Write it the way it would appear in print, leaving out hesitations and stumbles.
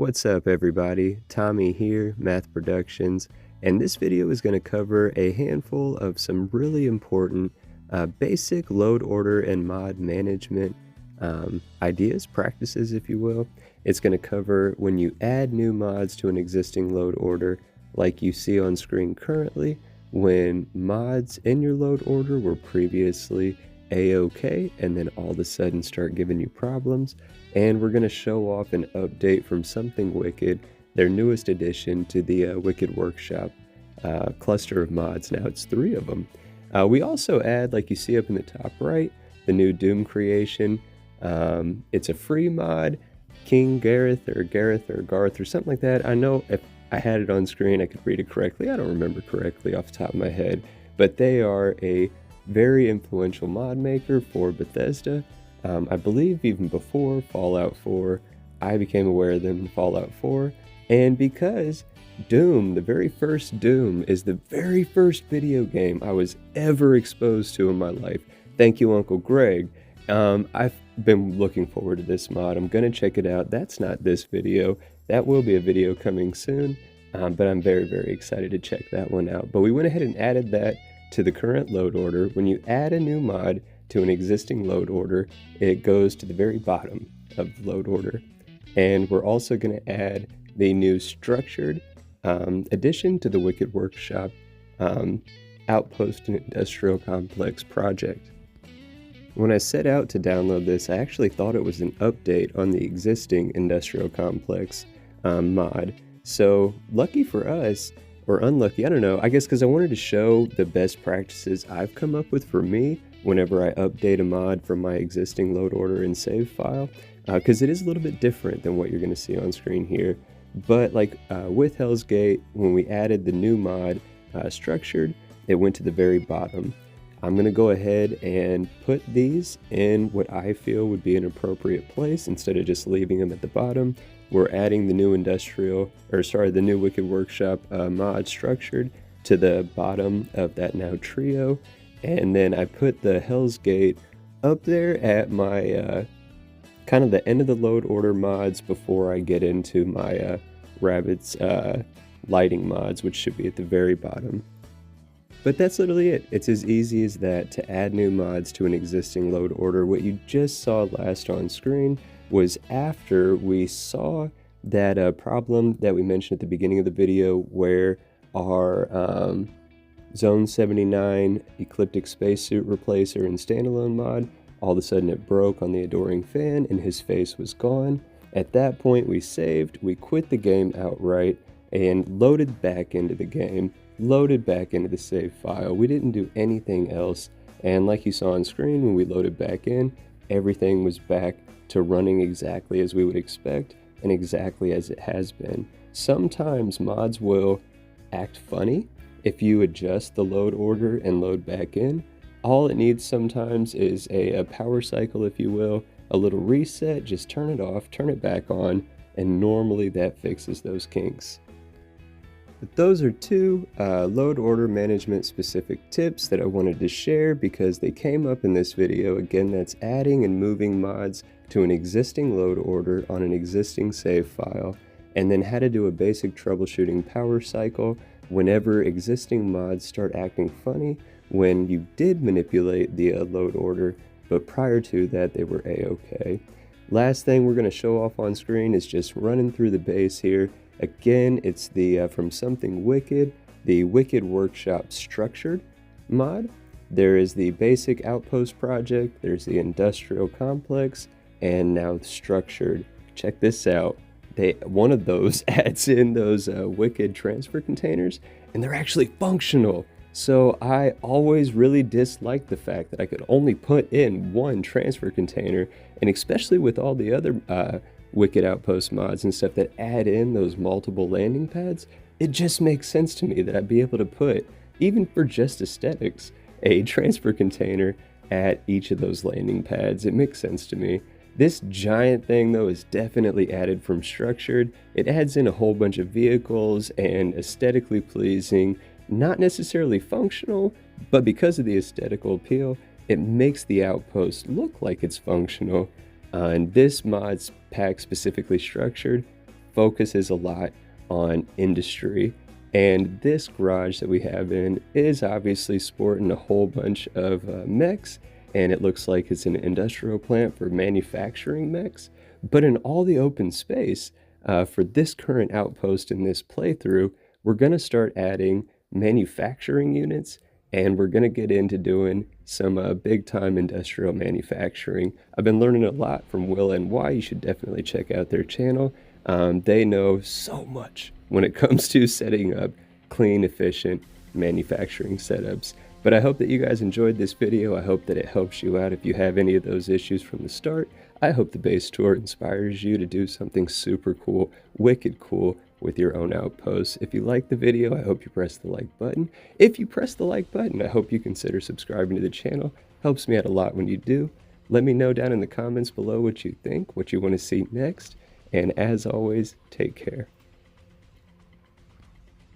What's up everybody, Tommy here, Math Productions, and this video is going to cover a handful of some really important basic load order and mod management ideas, practices if you will. It's going to cover when you add new mods to an existing load order like you see on screen currently, when mods in your load order were previously a-okay and then all of a sudden start giving you problems. And we're going to show off an update from Something Wicked, their newest addition to the Wicked Workshop cluster of mods. Now it's 3 of them. We also add, like you see up in the top right, the new Doom creation. It's a free mod, King Gareth or Gareth or Garth or something like that. I know if I had it on screen I could read it correctly. I don't remember correctly off the top of my head, but they are a very influential mod maker for Bethesda. I believe even before Fallout 4, I became aware of them in Fallout 4, and because Doom, the very first Doom, is the very first video game I was ever exposed to in my life. Thank you, Uncle Greg. I've been looking forward to this mod. I'm gonna check it out. That's not this video. That will be a video coming soon, but I'm very, very excited to check that one out. But we went ahead and added that to the current load order. When you add a new mod to an existing load order, it goes to the very bottom of the load order. And we're also going to add the new Structured addition to the Wicked Workshop Outpost and Industrial Complex project. When I set out to download this, I actually thought it was an update on the existing Industrial Complex mod. So lucky for us, or unlucky, I don't know, I guess because I wanted to show the best practices I've come up with for me whenever I update a mod from my existing load order and save file, because it is a little bit different than what you're going to see on screen here. But like with Hell's Gate, when we added the new mod Structured, it went to the very bottom. I'm going to go ahead and put these in what I feel would be an appropriate place instead of just leaving them at the bottom. We're adding the new the new Wicked Workshop mod Structured to the bottom of that now trio. And then I put the Hell's Gate up there at my kind of the end of the load order mods before I get into my Rabbit's lighting mods, which should be at the very bottom. But that's literally it. It's as easy as that to add new mods to an existing load order. What you just saw last on screen was after we saw that problem that we mentioned at the beginning of the video where our Zone 79 Ecliptic Spacesuit Replacer and Standalone mod, all of a sudden it broke on the Adoring Fan and his face was gone. At that point we saved, we quit the game outright, and loaded back into the game, loaded back into the save file. We didn't do anything else, and like you saw on screen when we loaded back in, everything was back to running exactly as we would expect and exactly as it has been. Sometimes mods will act funny if you adjust the load order and load back in. All it needs sometimes is a power cycle, if you will, a little reset. Just turn it off, turn it back on, and normally that fixes those kinks. But those are 2 load order management specific tips that I wanted to share because they came up in this video. Again, that's adding and moving mods to an existing load order on an existing save file, and then how to do a basic troubleshooting power cycle whenever existing mods start acting funny when you did manipulate the load order, but prior to that they were a-okay. Last thing we're going to show off on screen is just running through the base here. Again, it's the from Something Wicked, the Wicked Workshop Structured mod. There is the basic Outpost project, there's the Industrial Complex, and now Structured. Check this out. One of those adds in those Wicked transfer containers, and they're actually functional. So I always really disliked the fact that I could only put in 1 transfer container, and especially with all the other Wicked Outpost mods and stuff that add in those multiple landing pads, it just makes sense to me that I'd be able to put, even for just aesthetics, a transfer container at each of those landing pads. It makes sense to me. This giant thing though is definitely added from Structured. It adds in a whole bunch of vehicles and aesthetically pleasing, not necessarily functional, but because of the aesthetical appeal, it makes the outpost look like it's functional. And this mod's pack specifically Structured focuses a lot on industry. And this garage that we have in is obviously sporting a whole bunch of mechs, and it looks like it's an industrial plant for manufacturing mechs. But in all the open space, for this current outpost in this playthrough, we're going to start adding manufacturing units, and we're going to get into doing some big time industrial manufacturing. I've been learning a lot from Will and Y. You should definitely check out their channel. They know so much when it comes to setting up clean, efficient manufacturing setups. But I hope that you guys enjoyed this video. I hope that it helps you out if you have any of those issues from the start. I hope the base tour inspires you to do something super cool, wicked cool with your own outposts. If you like the video, I hope you press the like button. If you press the like button, I hope you consider subscribing to the channel. Helps me out a lot when you do. Let me know down in the comments below what you think, what you want to see next. And as always, take care.